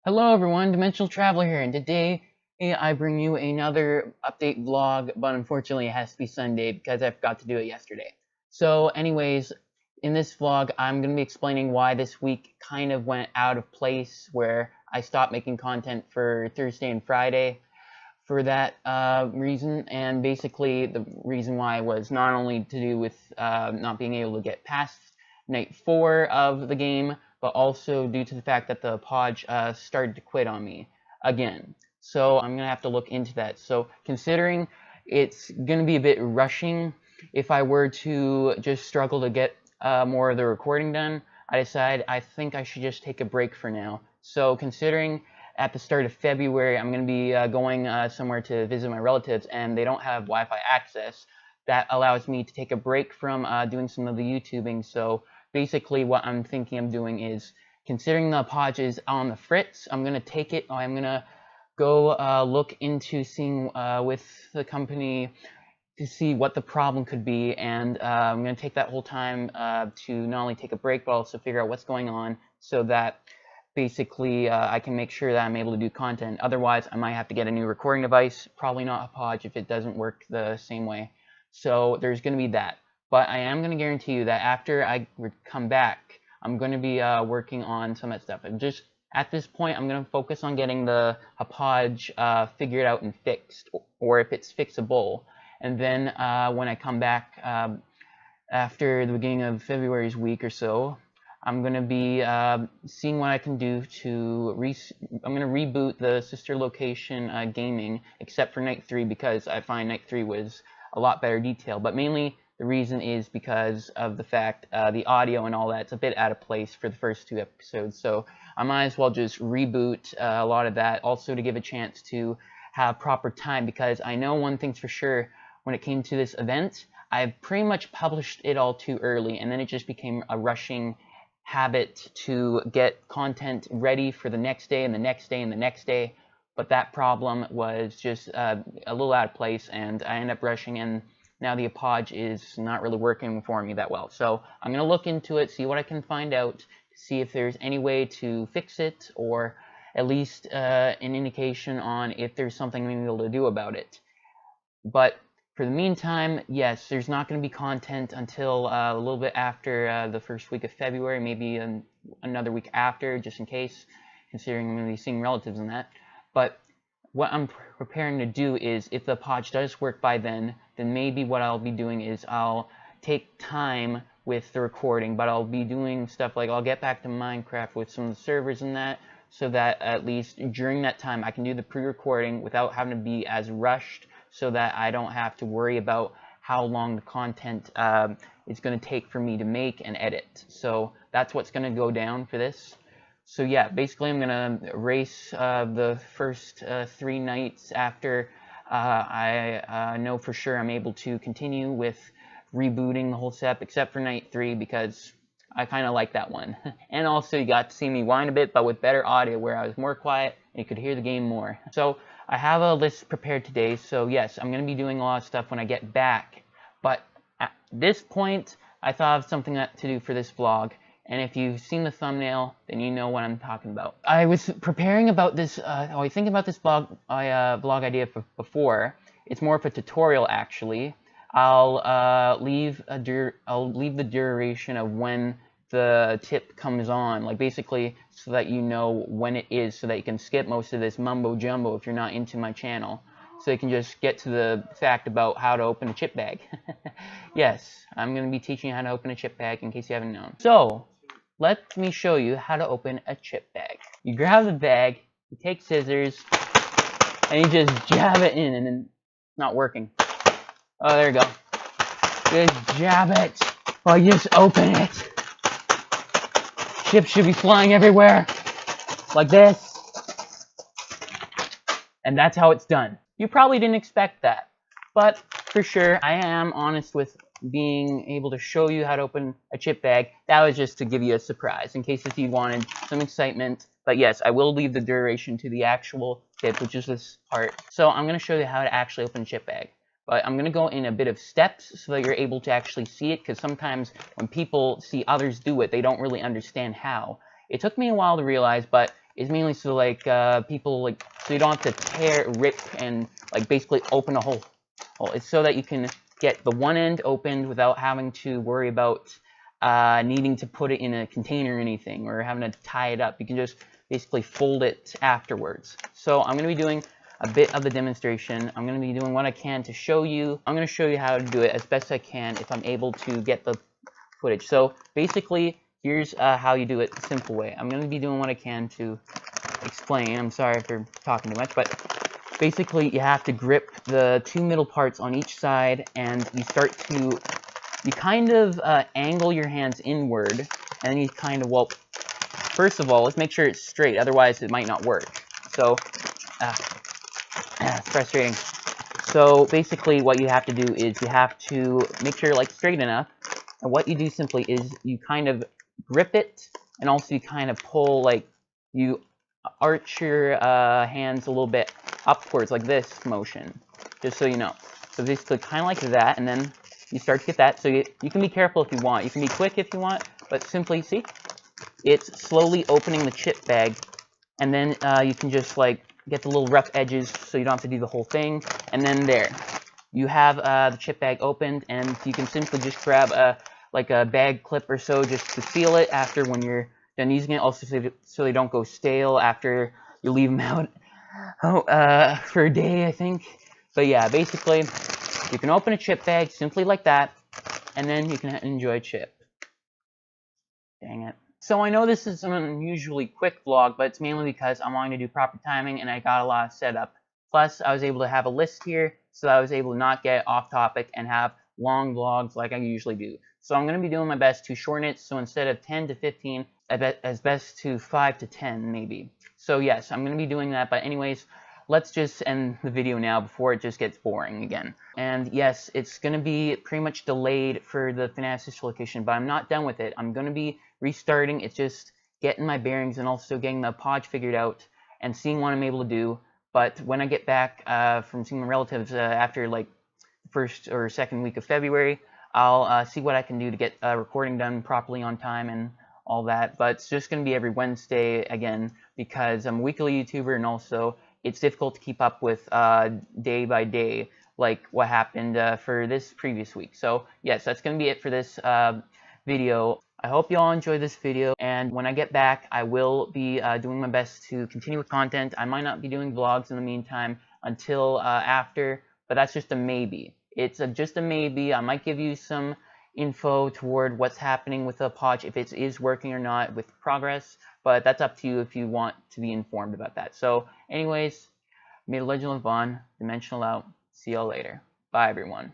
Hello everyone, Dimensional Traveler here, and today I bring you another update vlog, but unfortunately it has to be Sunday because I forgot to do it yesterday. So anyways, in this vlog I'm going to be explaining why this week kind of went out of place, where I stopped making content for Thursday and Friday for that reason, and basically the reason why was not only to do with not being able to get past night 4 of the game, but also due to the fact that the Hauppauge started to quit on me again. So I'm going to have to look into that. So considering it's going to be a bit rushing, if I were to just struggle to get more of the recording done, I decided I think I should just take a break for now. So considering at the start of February I'm going to be going somewhere to visit my relatives, and they don't have Wi-Fi access, that allows me to take a break from doing some of the YouTubing. So basically what I'm thinking of doing is, considering the Hauppauge is on the fritz, I'm going to go look into seeing with the company to see what the problem could be, and I'm going to take that whole time to not only take a break, but also figure out what's going on, so that basically I can make sure that I'm able to do content. Otherwise, I might have to get a new recording device, probably not Hauppauge if it doesn't work the same way. So there's going to be that. But I am going to guarantee you that after I come back, I'm going to be working on some of that stuff. And just at this point, I'm going to focus on getting the Hauppauge figured out and fixed, or if it's fixable. And then when I come back after the beginning of February's week or so, I'm going to be seeing what I can do to I'm going to reboot the sister location gaming, except for Night 3, because I find Night 3 was a lot better detail. But mainly the reason is because of the fact the audio and all that's a bit out of place for the first 2 episodes. So I might as well just reboot a lot of that, also to give a chance to have proper time, because I know one thing's for sure: when it came to this event, I've pretty much published it all too early, and then it just became a rushing habit to get content ready for the next day and the next day and the next day. But that problem was just a little out of place, and I ended up rushing, and now the Hauppauge is not really working for me that well. So I'm going to look into it, see what I can find out, see if there's any way to fix it, or at least an indication on if there's something I'm able to do about it. But for the meantime, yes, there's not going to be content until a little bit after the first week of February, maybe another week after, just in case, considering I'm going to be seeing relatives and that. But what I'm preparing to do is, if the Hauppauge does work by then maybe what I'll be doing is I'll take time with the recording, but I'll be doing stuff like I'll get back to Minecraft with some of the servers and that, so that at least during that time I can do the pre-recording without having to be as rushed, so that I don't have to worry about how long the content is going to take for me to make and edit. So that's what's going to go down for this. So yeah, basically I'm going to race the first 3 nights after I know for sure I'm able to continue with rebooting the whole setup, except for Night 3, because I kind of like that one. And also you got to see me whine a bit, but with better audio, where I was more quiet and you could hear the game more. So I have a list prepared today, so yes, I'm going to be doing a lot of stuff when I get back. But at this point, I thought of something to do for this vlog, and if you've seen the thumbnail, then you know what I'm talking about. I was preparing about this, I was thinking about this vlog idea before. It's more of a tutorial, actually. I'll leave the duration of when the tip comes on, like basically so that you know when it is, so that you can skip most of this mumbo jumbo if you're not into my channel, so you can just get to the fact about how to open a chip bag. Yes, I'm going to be teaching you how to open a chip bag, in case you haven't known. So let me show you how to open a chip bag. You grab the bag, you take scissors, and you just jab it in, and then it's not working. Oh, there you go. Just jab it, or just open it. Chips should be flying everywhere, like this. And that's how it's done. You probably didn't expect that, but for sure, I am honest with being able to show you how to open a chip bag. That was just to give you a surprise, in case if you wanted some excitement. But yes, I will leave the duration to the actual tip, which is this part. So I'm going to show you how to actually open a chip bag. But I'm going to go in a bit of steps so that you're able to actually see it, because sometimes when people see others do it, they don't really understand how. It took me a while to realize, but is mainly so like people like so you don't have to tear, rip, and like basically open a whole hole. It's so that you can get the one end opened without having to worry about needing to put it in a container or anything, or having to tie it up. You can just basically fold it afterwards. So I'm going to be doing a bit of the demonstration. I'm going to be doing what I can to show you. I'm going to show you how to do it as best I can if I'm able to get the footage. So basically, here's how you do it the simple way. I'm going to be doing what I can to explain. I'm sorry for talking too much, but basically you have to grip the two middle parts on each side, and you kind of angle your hands inward, and then you kind of, well, first of all, let's make sure it's straight, otherwise it might not work. So, it's frustrating. So basically what you have to do is you have to make sure like straight enough, and what you do simply is you kind of grip it, and also you kind of pull, like you arch your hands a little bit upwards, like this motion, just so you know. So basically kind of like that, and then you start to get that. So you can be careful if you want. You can be quick if you want, but simply, see? It's slowly opening the chip bag, and then you can just like get the little rough edges so you don't have to do the whole thing. And then there, you have the chip bag opened, and you can simply just grab like a bag clip or so just to seal it after when you're done using it. Also so they don't go stale after you leave them out for a day, I think. But yeah, basically, you can open a chip bag simply like that, and then you can enjoy a chip. Dang it. So I know this is an unusually quick vlog, but it's mainly because I'm wanting to do proper timing and I got a lot of setup. Plus, I was able to have a list here, so I was able to not get off topic and have long vlogs like I usually do. So I'm going to be doing my best to shorten it, so instead of 10 to 15, as best to 5 to 10 maybe. So yes, I'm going to be doing that, but anyways, let's just end the video now before it just gets boring again. And yes, it's going to be pretty much delayed for the FNAF location, but I'm not done with it. I'm going to be restarting. It's just getting my bearings and also getting the Hauppauge figured out and seeing what I'm able to do. But when I get back from seeing my relatives after like the first or second week of February, I'll see what I can do to get recording done properly on time and all that. But it's just going to be every Wednesday again because I'm a weekly YouTuber, and also it's difficult to keep up with day by day like what happened for this previous week. So yes, that's going to be it for this video. I hope you all enjoy this video, and when I get back, I will be doing my best to continue with content. I might not be doing vlogs in the meantime until after, but that's just a maybe. It's just a maybe. I might give you some info toward what's happening with the Hauppauge, if it is working or not with progress, but that's up to you if you want to be informed about that. So anyways, may the legend live on, Dimensional out. See y'all later. Bye everyone.